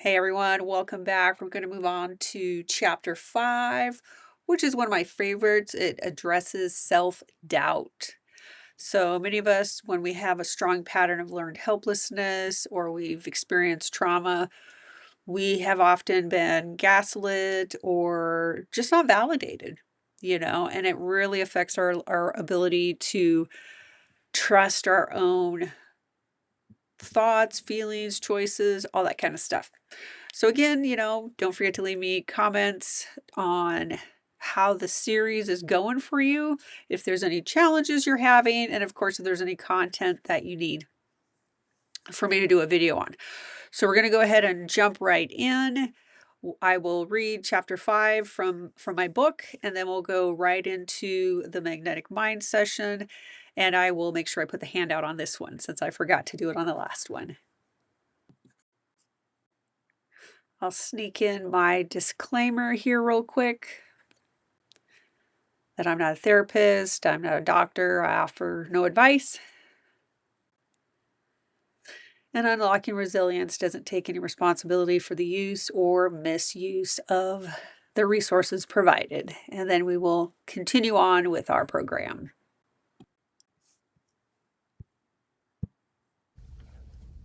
Hey everyone, welcome back. We're going to move on to chapter 5, which is one of my favorites. It addresses self-doubt. So many of us, when we have a strong pattern of learned helplessness or we've experienced trauma, we have often been gaslit or just not validated, and it really affects our ability to trust our own thoughts, feelings, choices, all that kind of stuff. So again, don't forget to leave me comments on how the series is going for you, if there's any challenges you're having, and of course, if there's any content that you need for me to do a video on. So we're going to go ahead and jump right in. I will read chapter 5 from my book, and then we'll go right into the magnetic mind session. And I will make sure I put the handout on this one since I forgot to do it on the last one. I'll sneak in my disclaimer here real quick that I'm not a therapist, I'm not a doctor, I offer no advice. And unlocking resilience doesn't take any responsibility for the use or misuse of the resources provided. And then we will continue on with our program.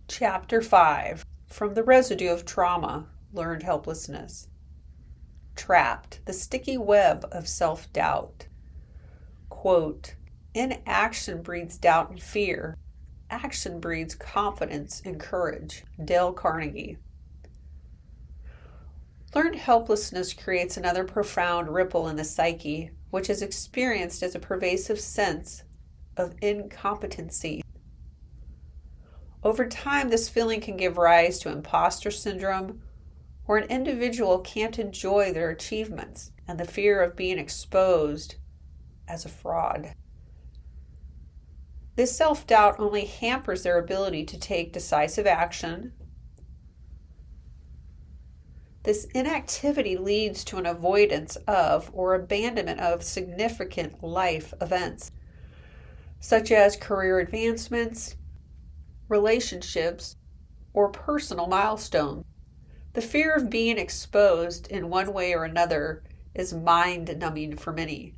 Chapter 5, From the Residue of Trauma, Learned Helplessness. Trapped, the sticky web of self-doubt. Quote, inaction breeds doubt and fear. Action breeds confidence and courage. Dale Carnegie. Learned helplessness creates another profound ripple in the psyche, which is experienced as a pervasive sense of incompetency. Over time, this feeling can give rise to imposter syndrome, where an individual can't enjoy their achievements and the fear of being exposed as a fraud. This self-doubt only hampers their ability to take decisive action. This inactivity leads to an avoidance of or abandonment of significant life events, such as career advancements, relationships, or personal milestones. The fear of being exposed in one way or another is mind-numbing for many.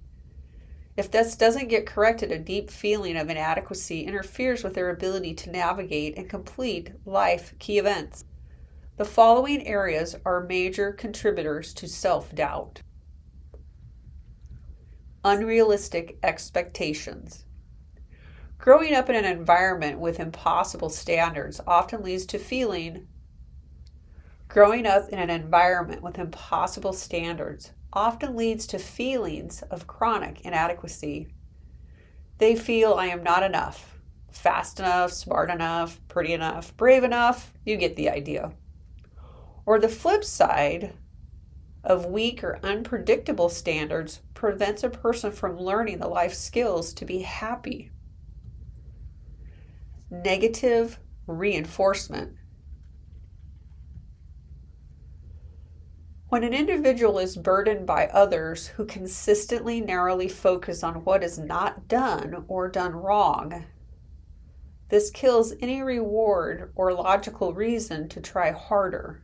If this doesn't get corrected, a deep feeling of inadequacy interferes with their ability to navigate and complete life key events. The following areas are major contributors to self-doubt. Unrealistic expectations. Growing up in an environment with impossible standards often leads to feelings of chronic inadequacy. They feel I am not enough, fast enough, smart enough, pretty enough, brave enough, you get the idea. Or the flip side of weak or unpredictable standards prevents a person from learning the life skills to be happy. Negative reinforcement. When an individual is burdened by others who consistently narrowly focus on what is not done or done wrong, this kills any reward or logical reason to try harder.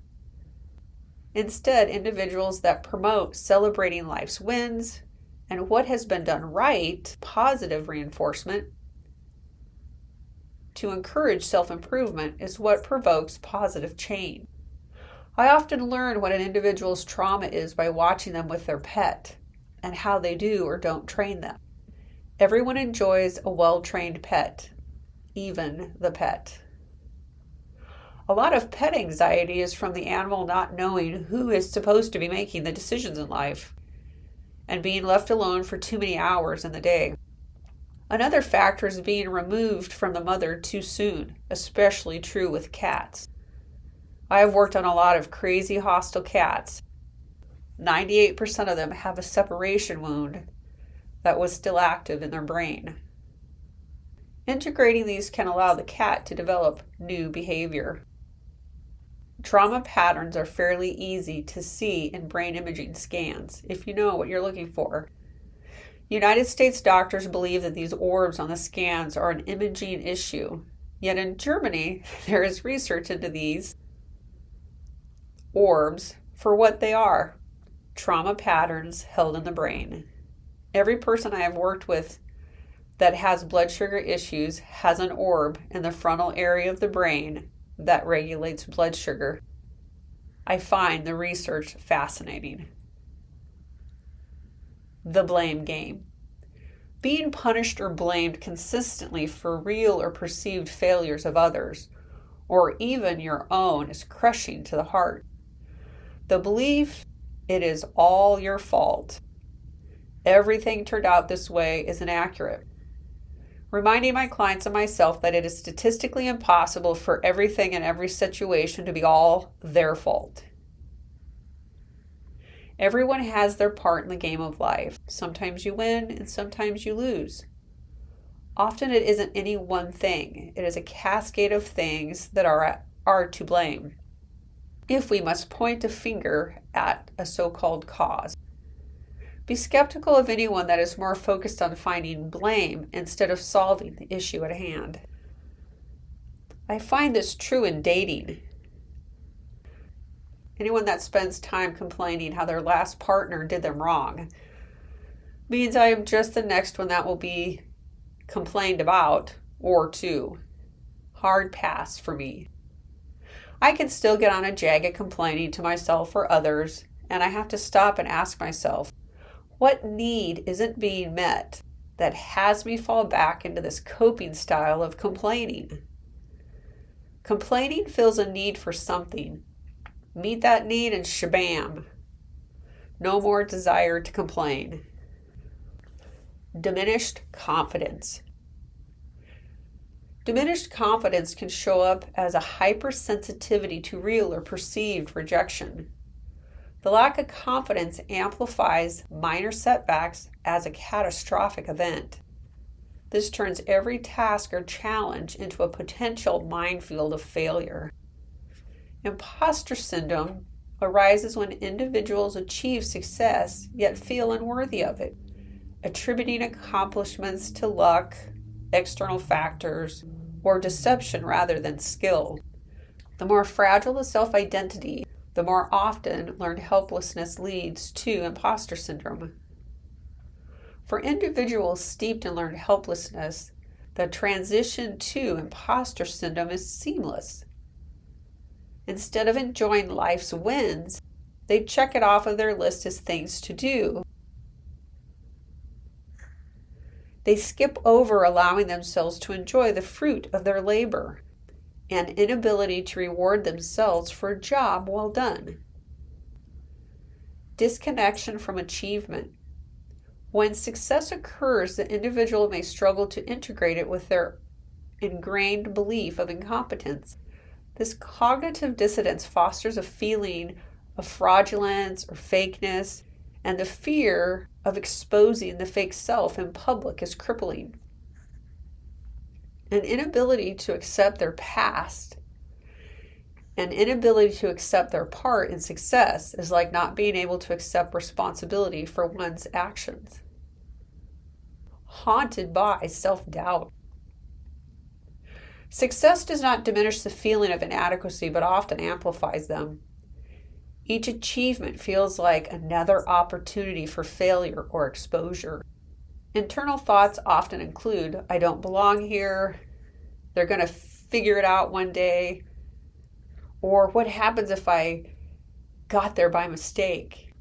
Instead, individuals that promote celebrating life's wins and what has been done right, positive reinforcement, to encourage self-improvement is what provokes positive change. I often learn what an individual's trauma is by watching them with their pet and how they do or don't train them. Everyone enjoys a well-trained pet, even the pet. A lot of pet anxiety is from the animal not knowing who is supposed to be making the decisions in life and being left alone for too many hours in the day. Another factor is being removed from the mother too soon, especially true with cats. I have worked on a lot of crazy hostile cats. 98% of them have a separation wound that was still active in their brain. Integrating these can allow the cat to develop new behavior. Trauma patterns are fairly easy to see in brain imaging scans if you know what you're looking for. United States doctors believe that these orbs on the scans are an imaging issue. Yet in Germany, there is research into these orbs for what they are: trauma patterns held in the brain. Every person I have worked with that has blood sugar issues has an orb in the frontal area of the brain that regulates blood sugar. I find the research fascinating. The blame game. Being punished or blamed consistently for real or perceived failures of others, or even your own, is crushing to the heart. The belief it is all your fault, everything turned out this way, is inaccurate. Reminding my clients and myself that it is statistically impossible for everything in every situation to be all their fault. Everyone has their part in the game of life. Sometimes you win and sometimes you lose. Often it isn't any one thing. It is a cascade of things that are to blame, if we must point a finger at a so-called cause. Be skeptical of anyone that is more focused on finding blame instead of solving the issue at hand. I find this true in dating. Anyone that spends time complaining how their last partner did them wrong means I am just the next one that will be complained about or to. Hard pass for me. I can still get on a jag at complaining to myself or others, and I have to stop and ask myself, what need isn't being met that has me fall back into this coping style of complaining? Complaining fills a need for something. Meet that need and shabam. No more desire to complain. Diminished confidence. Diminished confidence can show up as a hypersensitivity to real or perceived rejection. The lack of confidence amplifies minor setbacks as a catastrophic event. This turns every task or challenge into a potential minefield of failure. Imposter syndrome arises when individuals achieve success yet feel unworthy of it, attributing accomplishments to luck, external factors, or deception rather than skill. The more fragile the self-identity, the more often learned helplessness leads to imposter syndrome. For individuals steeped in learned helplessness, the transition to imposter syndrome is seamless. Instead of enjoying life's wins, they check it off of their list as things to do. They skip over allowing themselves to enjoy the fruit of their labor and inability to reward themselves for a job well done. Disconnection from achievement. When success occurs, the individual may struggle to integrate it with their ingrained belief of incompetence. This cognitive dissonance fosters a feeling of fraudulence or fakeness, and the fear of exposing the fake self in public is crippling. An inability to accept their past, an inability to accept their part in success is like not being able to accept responsibility for one's actions. Haunted by self-doubt. Success does not diminish the feeling of inadequacy, but often amplifies them. Each achievement feels like another opportunity for failure or exposure. Internal thoughts often include, I don't belong here, they're going to figure it out one day, or what happens if I got there by mistake?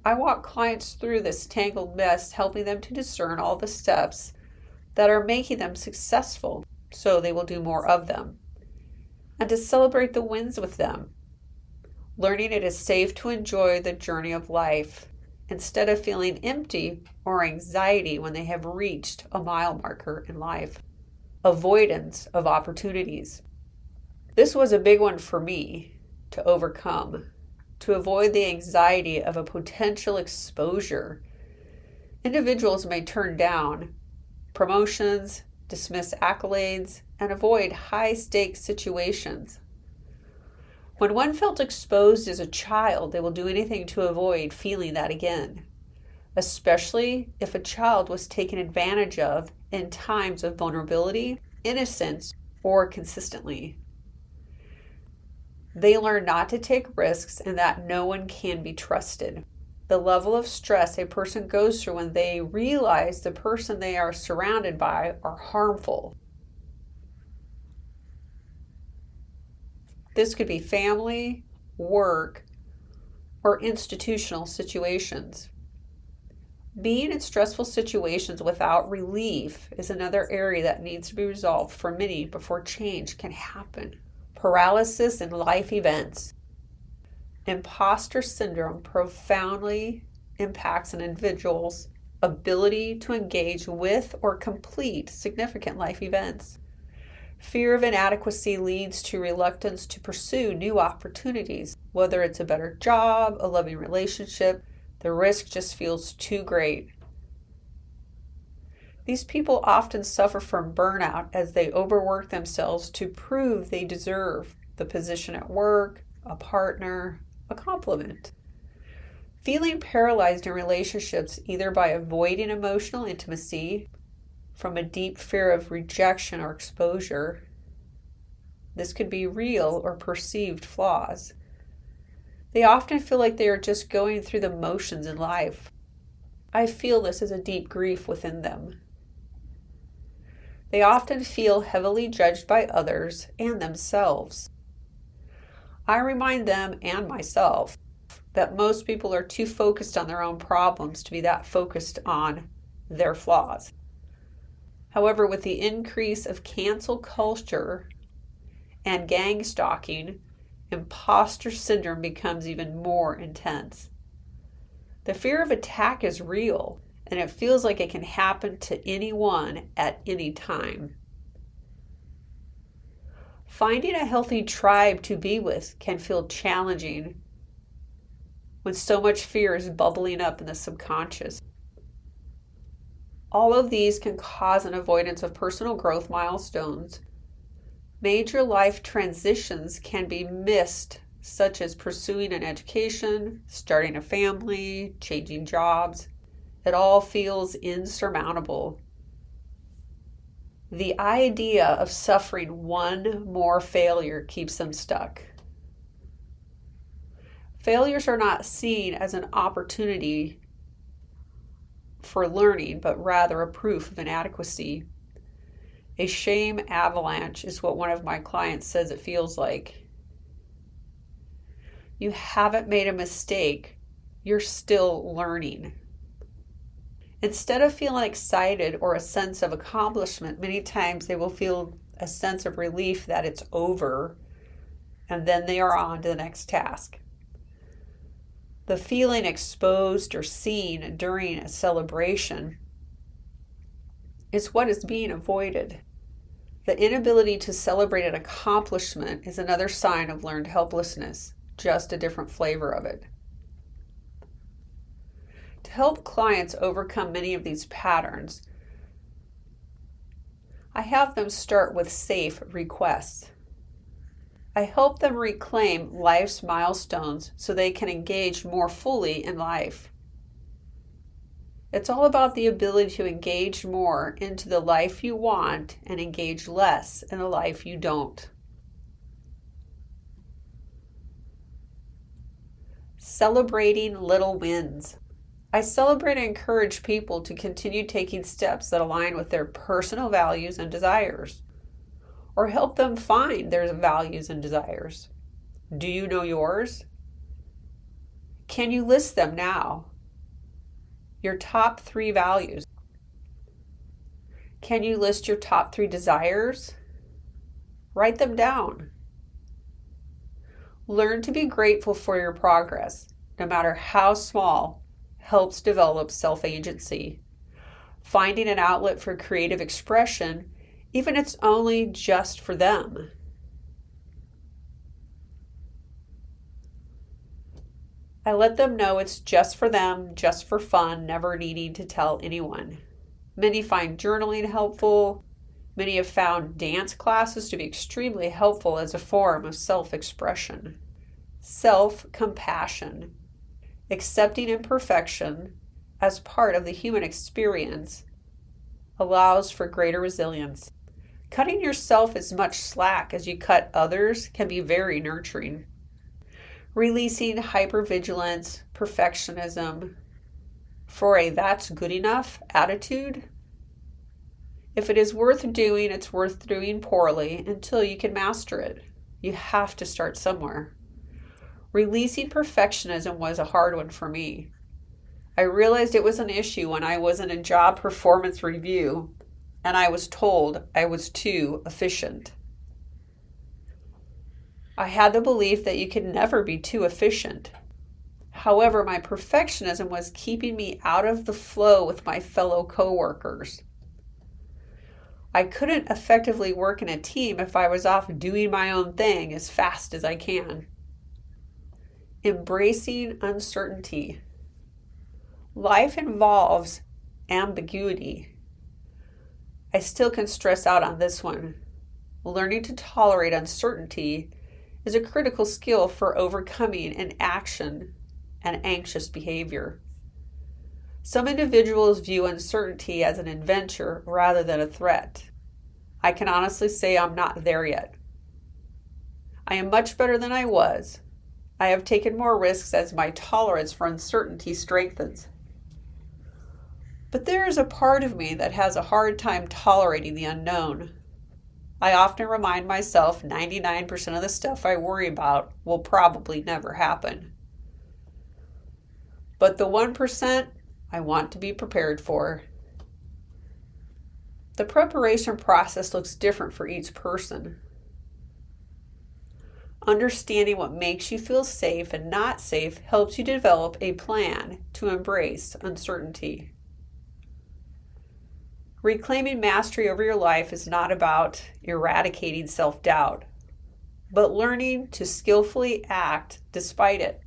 I walk clients through this tangled mess, helping them to discern all the steps that are making them successful, so they will do more of them, and to celebrate the wins with them, learning it is safe to enjoy the journey of life instead of feeling empty or anxiety when they have reached a mile marker in life. Avoidance of opportunities. This was a big one for me to overcome, to avoid the anxiety of a potential exposure. Individuals may turn down promotions, dismiss accolades, and avoid high-stakes situations. When one felt exposed as a child, they will do anything to avoid feeling that again, especially if a child was taken advantage of in times of vulnerability, innocence, or consistently. They learn not to take risks and that no one can be trusted. The level of stress a person goes through when they realize the person they are surrounded by are harmful. This could be family, work, or institutional situations. Being in stressful situations without relief is another area that needs to be resolved for many before change can happen. Paralysis in life events. Imposter syndrome profoundly impacts an individual's ability to engage with or complete significant life events. Fear of inadequacy leads to reluctance to pursue new opportunities. Whether it's a better job, a loving relationship, the risk just feels too great. These people often suffer from burnout as they overwork themselves to prove they deserve the position at work, a partner, a compliment. Feeling paralyzed in relationships either by avoiding emotional intimacy, from a deep fear of rejection or exposure. This could be real or perceived flaws. They often feel like they are just going through the motions in life. I feel this as a deep grief within them. They often feel heavily judged by others and themselves. I remind them and myself that most people are too focused on their own problems to be that focused on their flaws. However, with the increase of cancel culture and gang stalking, imposter syndrome becomes even more intense. The fear of attack is real, and it feels like it can happen to anyone at any time. Finding a healthy tribe to be with can feel challenging when so much fear is bubbling up in the subconscious. All of these can cause an avoidance of personal growth milestones. Major life transitions can be missed, such as pursuing an education, starting a family, changing jobs. It all feels insurmountable. The idea of suffering one more failure keeps them stuck. Failures are not seen as an opportunity for learning, but rather a proof of inadequacy. A shame avalanche is what one of my clients says it feels like. You haven't made a mistake, you're still learning. Instead of feeling excited or a sense of accomplishment, many times they will feel a sense of relief that it's over, and then they are on to the next task. The feeling exposed or seen during a celebration is what is being avoided. The inability to celebrate an accomplishment is another sign of learned helplessness, just a different flavor of it. To help clients overcome many of these patterns, I have them start with safe requests. I help them reclaim life's milestones so they can engage more fully in life. It's all about the ability to engage more into the life you want and engage less in the life you don't. Celebrating little wins. I celebrate and encourage people to continue taking steps that align with their personal values and desires, or help them find their values and desires. Do you know yours? Can you list them now? Your top 3 values. Can you list your top 3 desires? Write them down. Learn to be grateful for your progress, no matter how small, helps develop self-agency. Finding an outlet for creative expression, even if it's only just for them. I let them know it's just for them, just for fun, never needing to tell anyone. Many find journaling helpful. Many have found dance classes to be extremely helpful as a form of self-expression. Self-compassion. Accepting imperfection as part of the human experience allows for greater resilience. Cutting yourself as much slack as you cut others can be very nurturing. Releasing hypervigilance, perfectionism, for a that's good enough attitude. If it is worth doing, it's worth doing poorly until you can master it. You have to start somewhere. Releasing perfectionism was a hard one for me. I realized it was an issue when I was in a job performance review and I was told I was too efficient. I had the belief that you can never be too efficient. However, my perfectionism was keeping me out of the flow with my fellow coworkers. I couldn't effectively work in a team if I was off doing my own thing as fast as I can. Embracing uncertainty. Life involves ambiguity. I still can stress out on this one. Learning to tolerate uncertainty is a critical skill for overcoming inaction and anxious behavior. Some individuals view uncertainty as an adventure rather than a threat. I can honestly say I'm not there yet. I am much better than I was. I have taken more risks as my tolerance for uncertainty strengthens. But there is a part of me that has a hard time tolerating the unknown. I often remind myself 99% of the stuff I worry about will probably never happen. But the 1% I want to be prepared for. The preparation process looks different for each person. Understanding what makes you feel safe and not safe helps you develop a plan to embrace uncertainty. Reclaiming mastery over your life is not about eradicating self-doubt, but learning to skillfully act despite it.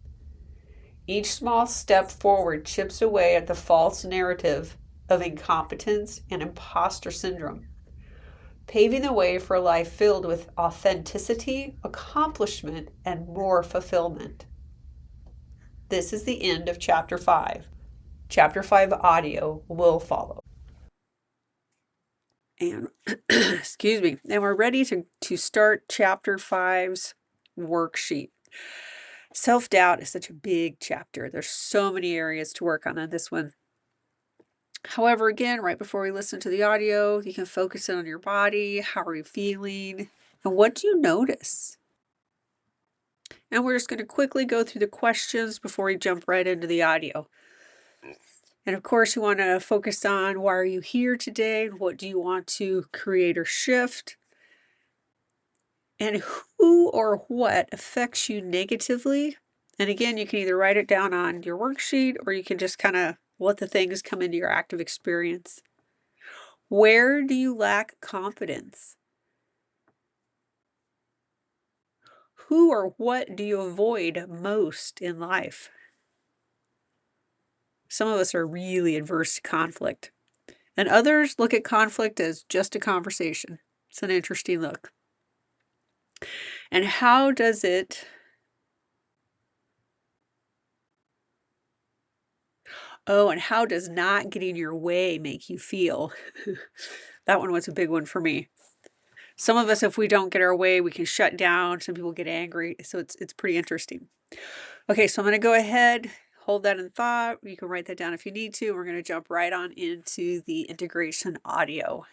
Each small step forward chips away at the false narrative of incompetence and imposter syndrome, paving the way for a life filled with authenticity, accomplishment, and more fulfillment. This is the end of Chapter 5. Chapter 5 audio will follow. And excuse me, and we're ready to start Chapter 5's worksheet. Self-doubt is such a big chapter. There's so many areas to work on this one. However, again, right before we listen to the audio, you can focus in on your body. How are you feeling? And what do you notice? And we're just going to quickly go through the questions before we jump right into the audio. And of course, you want to focus on why are you here today? What do you want to create or shift? And who or what affects you negatively? And again, you can either write it down on your worksheet or you can just kind of let the things come into your active experience. Where do you lack confidence? Who or what do you avoid most in life? Some of us are really adverse to conflict, and others look at conflict as just a conversation. It's an interesting look. And how does it and how does not getting your way make you feel? That one was a big one for me. Some of us, if we don't get our way, we can shut down. Some people get angry. So it's pretty interesting. Okay, so I'm going to go ahead, hold that in thought. You can write that down if you need to. We're going to jump right on into the integration audio.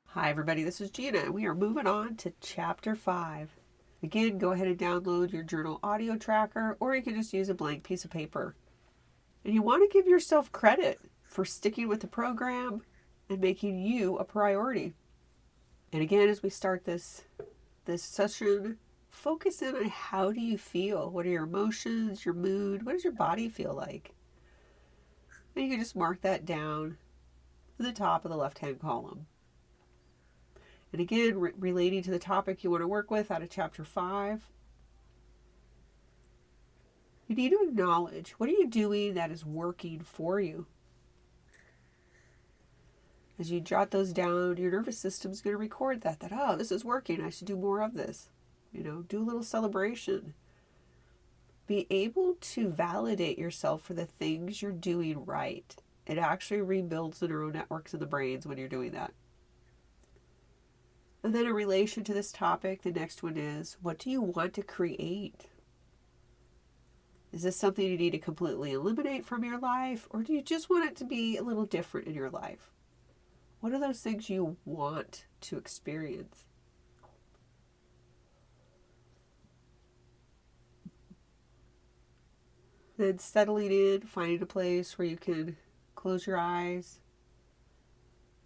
Hi, everybody. This is Gina, and we are moving on to Chapter 5. Again, go ahead and download your journal audio tracker, or you can just use a blank piece of paper. And you want to give yourself credit for sticking with the program and making you a priority. And again, as we start this session, focus in on how do you feel? What are your emotions, your mood? What does your body feel like? And you can just mark that down to the top of the left-hand column. And again, relating to the topic you want to work with out of Chapter 5, you need to acknowledge, what are you doing that is working for you? As you jot those down, your nervous system is going to record that, oh, this is working. I should do more of this. Do a little celebration. Be able to validate yourself for the things you're doing right. It actually rebuilds the neural networks in the brains when you're doing that. And then in relation to this topic, the next one is, what do you want to create? Is this something you need to completely eliminate from your life, or do you just want it to be a little different in your life? What are those things you want to experience? Then settling in, finding a place where you can close your eyes,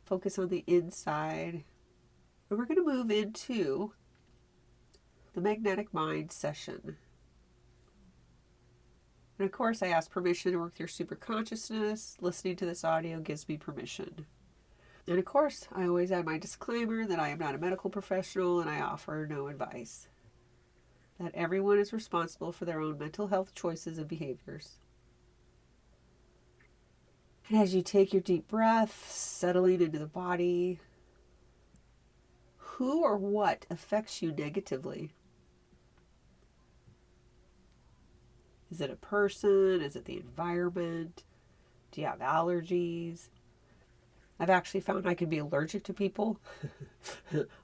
focus on the inside. And we're going to move into the magnetic mind session. And of course, I ask permission to work with your superconsciousness. Listening to this audio gives me permission. And of course, I always add my disclaimer that I am not a medical professional and I offer no advice. That everyone is responsible for their own mental health choices and behaviors. And as you take your deep breath, settling into the body, who or what affects you negatively? Is it a person? Is it the environment? Do you have allergies? I've actually found I can be allergic to people,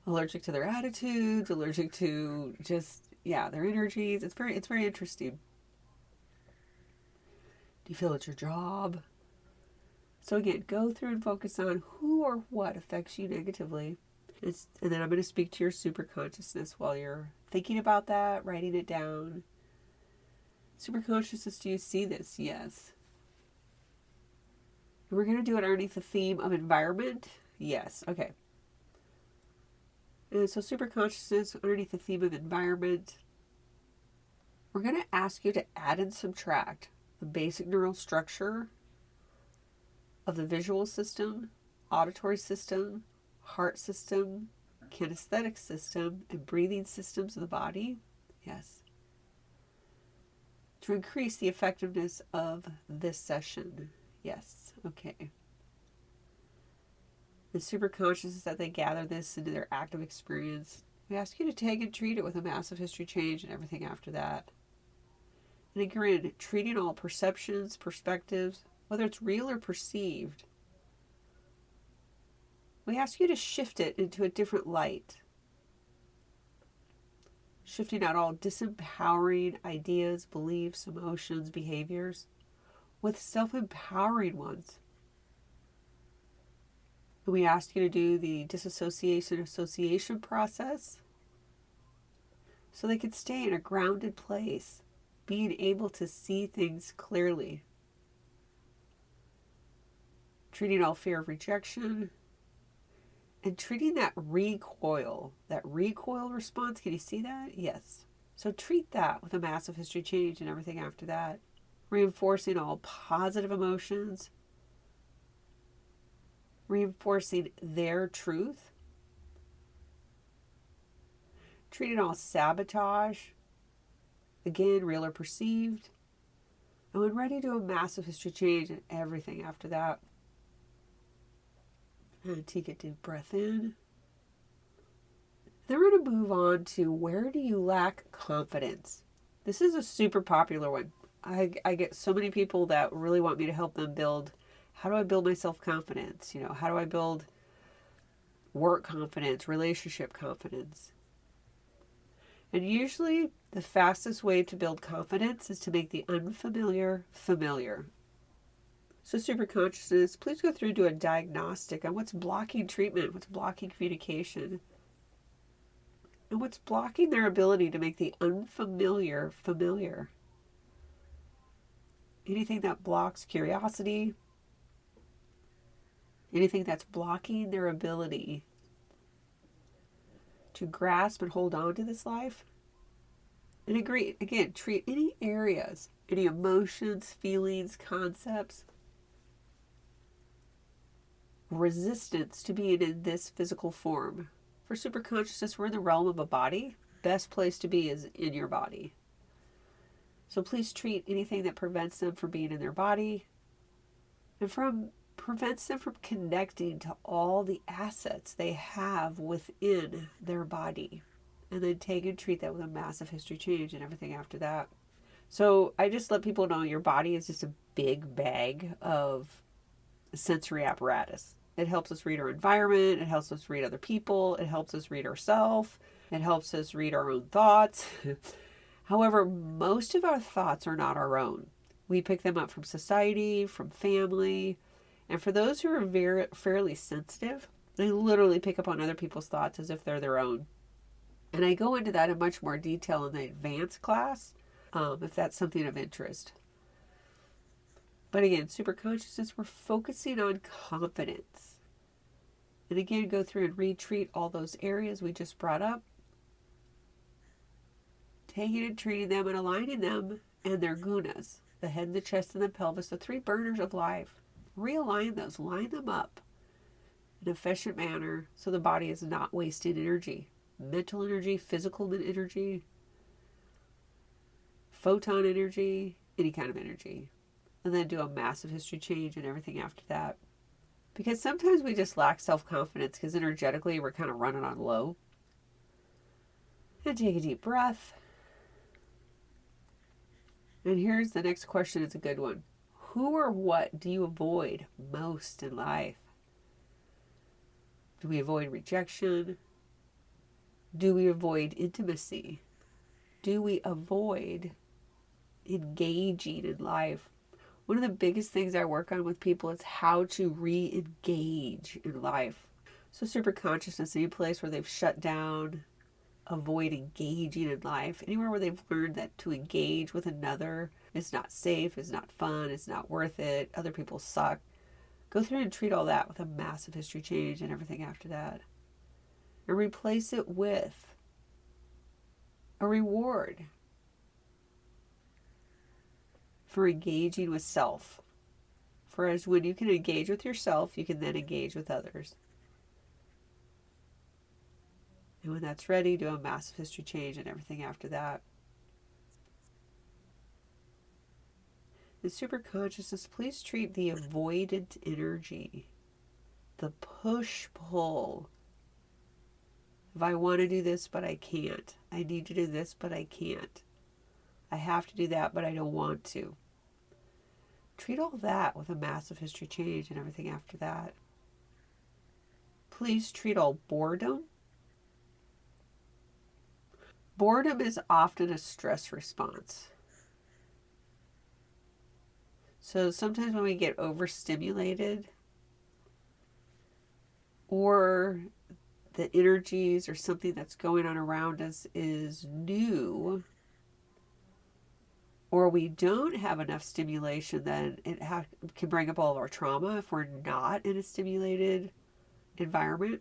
allergic to their attitudes, allergic to just, their energies. It's very interesting. Do you feel it's your job? So again, go through and focus on who or what affects you negatively. And then I'm going to speak to your superconsciousness while you're thinking about that, writing it down. Superconsciousness, do you see this? Yes. And we're going to do it underneath the theme of environment. Yes. Okay. And so superconsciousness underneath the theme of environment. We're going to ask you to add and subtract the basic neural structure of the visual system, auditory system, heart system, kinesthetic system, and breathing systems of the body. Yes. To increase the effectiveness of this session. Yes. Okay. The superconscious, that they gather this into their active experience. We ask you to take and treat it with a massive history change and everything after that. And again, treating all perceptions, perspectives, whether it's real or perceived. We ask you to shift it into a different light. Shifting out all disempowering ideas, beliefs, emotions, behaviors with self-empowering ones. And we ask you to do the disassociation process so they can stay in a grounded place, being able to see things clearly. Treating all fear of rejection and treating that recoil response. Can you see that? Yes. So treat that with a massive history change and everything after that. Reinforcing all positive emotions. Reinforcing their truth. Treating all sabotage. Again, real or perceived. And when ready, do a massive history change and everything after that. And take a deep breath in. Then we're going to move on to, where do you lack confidence? This is a super popular one. I get so many people that really want me to help them build, how do I build my self-confidence? How do I build work confidence, relationship confidence? And usually the fastest way to build confidence is to make the unfamiliar familiar. So superconsciousness, please go through and do a diagnostic on what's blocking treatment, what's blocking communication, and what's blocking their ability to make the unfamiliar familiar. Anything that blocks curiosity, anything that's blocking their ability to grasp and hold on to this life. And again, treat any areas, any emotions, feelings, concepts, resistance to being in this physical form. For superconsciousness, we're in the realm of a body. Best place to be is in your body. So please treat anything that prevents them from being in their body and prevents them from connecting to all the assets they have within their body. And then take and treat that with a massive history change and everything after that. So I just let people know your body is just a big bag of sensory apparatus. It helps us read our environment. It helps us read other people. It helps us read ourselves. It helps us read our own thoughts. However, most of our thoughts are not our own. We pick them up from society, from family, and for those who are fairly sensitive, they literally pick up on other people's thoughts as if they're their own. And I go into that in much more detail in the advanced class, if that's something of interest. But again, superconsciousness, we're focusing on confidence. And again, go through and retreat all those areas we just brought up, taking and treating them and aligning them and their gunas, the head, the chest, and the pelvis, the three burners of life. Realign those, line them up in an efficient manner so the body is not wasting energy. Mental energy, physical energy, photon energy, any kind of energy. And then do a massive history change and everything after that. Because sometimes we just lack self-confidence because energetically we're kind of running on low. And take a deep breath. And here's the next question. It's a good one. Who or what do you avoid most in life? Do we avoid rejection? Do we avoid intimacy? Do we avoid engaging in life? One of the biggest things I work on with people is how to re-engage in life. So super consciousness, any place where they've shut down, avoid engaging in life. Anywhere where they've learned that to engage with another is not safe, is not fun, is not worth it, other people suck. Go through and treat all that with a massive history change and everything after that. And replace it with a reward for engaging with self. For as when you can engage with yourself, you can then engage with others. And when that's ready, do a massive history change and everything after that. In super consciousness, please treat the avoidant energy, the push-pull. If I want to do this, but I can't. I need to do this, but I can't. I have to do that, but I don't want to. Treat all that with a massive history change and everything after that. Please treat all boredom. Boredom is often a stress response. So sometimes when we get overstimulated or the energies or something that's going on around us is new, or we don't have enough stimulation, then it can bring up all of our trauma if we're not in a stimulated environment.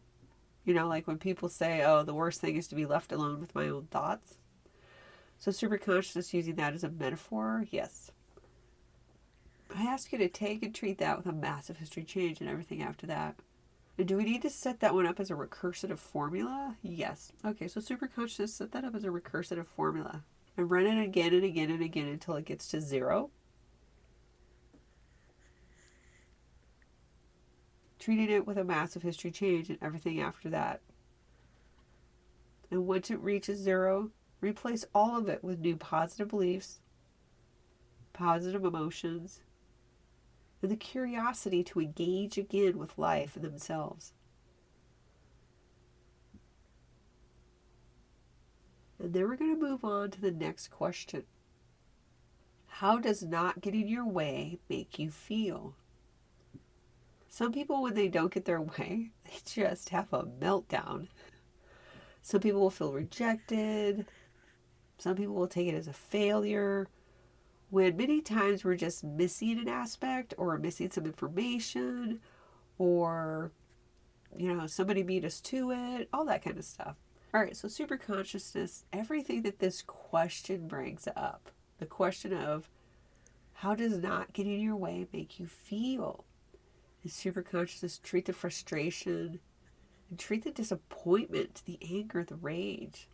You know, like when people say, oh, the worst thing is to be left alone with my own thoughts. So superconsciousness, using that as a metaphor, yes. I ask you to take and treat that with a massive history change and everything after that. And do we need to set that one up as a recursive formula? Yes. Okay, so superconsciousness, set that up as a recursive formula. And run it again and again and again until it gets to 0. Treating it with a massive history change and everything after that. And once it reaches 0, replace all of it with new positive beliefs, positive emotions, and the curiosity to engage again with life and themselves. And then we're going to move on to the next question. How does not getting your way make you feel? Some people, when they don't get their way, they just have a meltdown. Some people will feel rejected. Some people will take it as a failure. When many times we're just missing an aspect or missing some information or, somebody beat us to it, all that kind of stuff. All right, so super consciousness, everything that this question brings up, the question of how does not getting in your way make you feel? In super consciousness, treat the frustration and treat the disappointment, the anger, the rage.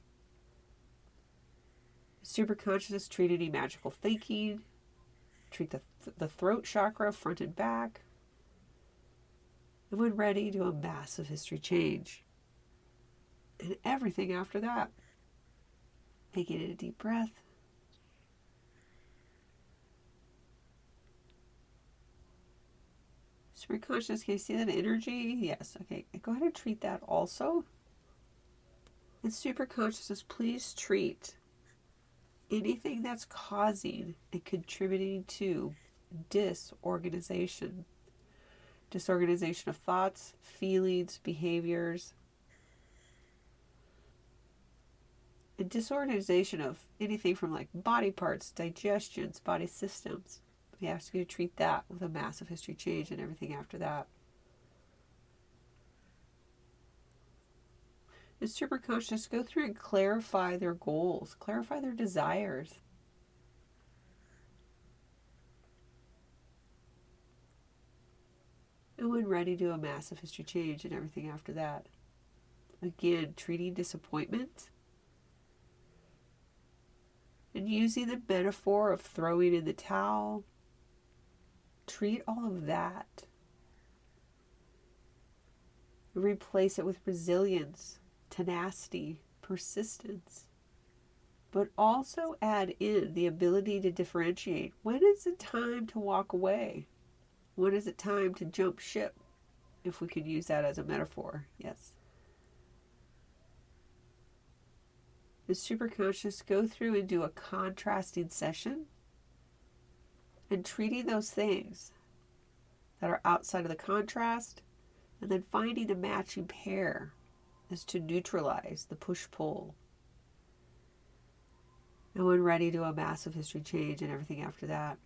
Super consciousness, treat any magical thinking, treat the throat chakra, front and back. And when ready, do a massive history change. And everything after that. Taking in a deep breath. Superconscious, can you see that energy? Yes. Okay, go ahead and treat that also. And superconsciousness, please treat anything that's causing and contributing to disorganization. Disorganization of thoughts, feelings, behaviors, and disorganization of anything from like body parts, digestions, body systems. We ask you to treat that with a massive history change and everything after that. And superconscious, go through and clarify their goals, clarify their desires. And when ready, do a massive history change and everything after that. Again, treating disappointment and using the metaphor of throwing in the towel. Treat all of that. Replace it with resilience, tenacity, persistence. But also add in the ability to differentiate. When is it time to walk away? When is it time to jump ship? If we could use that as a metaphor, yes. The superconscious, go through and do a contrasting session and treating those things that are outside of the contrast, and then finding a matching pair as to neutralize the push-pull. And when ready, do a massive history change and everything after that.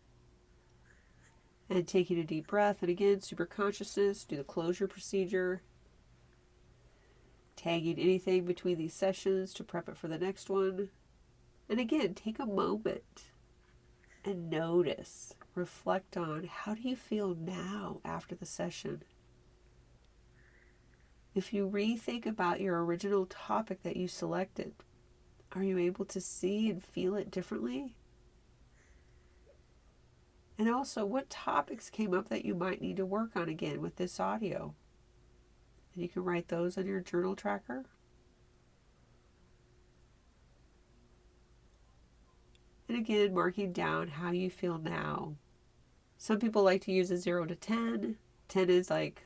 And taking a deep breath, and again, super consciousness, do the closure procedure. Tagging anything between these sessions to prep it for the next one. And again, take a moment and notice, reflect on, how do you feel now after the session? If you rethink about your original topic that you selected, are you able to see and feel it differently? And also, what topics came up that you might need to work on again with this audio? And you can write those on your journal tracker. And again, marking down how you feel now. Some people like to use a 0 to 10. 10 is like,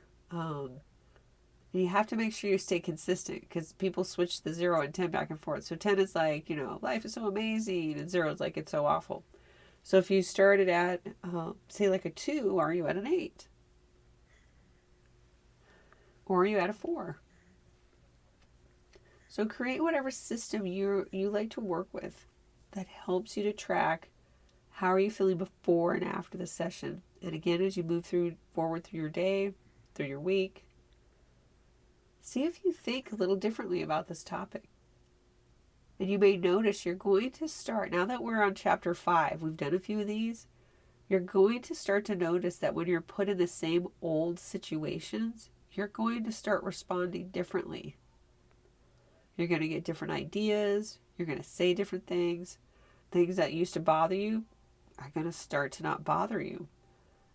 you have to make sure you stay consistent, because people switch the 0 and 10 back and forth. So 10 is like, life is so amazing, and 0 is like, it's so awful. So if you started at, say like a 2, are you at an 8? Or are you at a 4? So create whatever system you like to work with that helps you to track how are you feeling before and after the session. And again, as you move forward through your day, through your week, see if you think a little differently about this topic. And you may notice you're going to start, now that we're on chapter 5, we've done a few of these, you're going to start to notice that when you're put in the same old situations, you're going to start responding differently. You're going to get different ideas. You're going to say different things. Things that used to bother you are going to start to not bother you.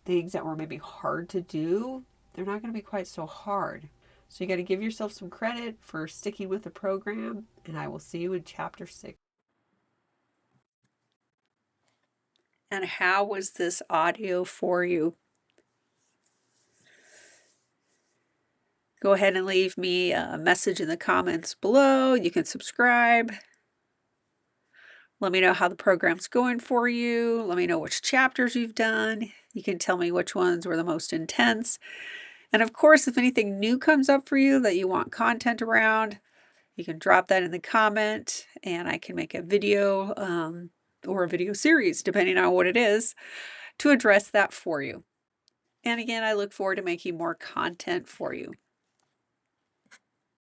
Things that were maybe hard to do, they're not going to be quite so hard. So you got to give yourself some credit for sticking with the program, and I will see you in chapter 6. And how was this audio for you? Go ahead and leave me a message in the comments below. You can subscribe. Let me know how the program's going for you. Let me know which chapters you've done. You can tell me which ones were the most intense. And of course, if anything new comes up for you that you want content around, you can drop that in the comment, and I can make a video or a video series, depending on what it is, to address that for you. And again, I look forward to making more content for you.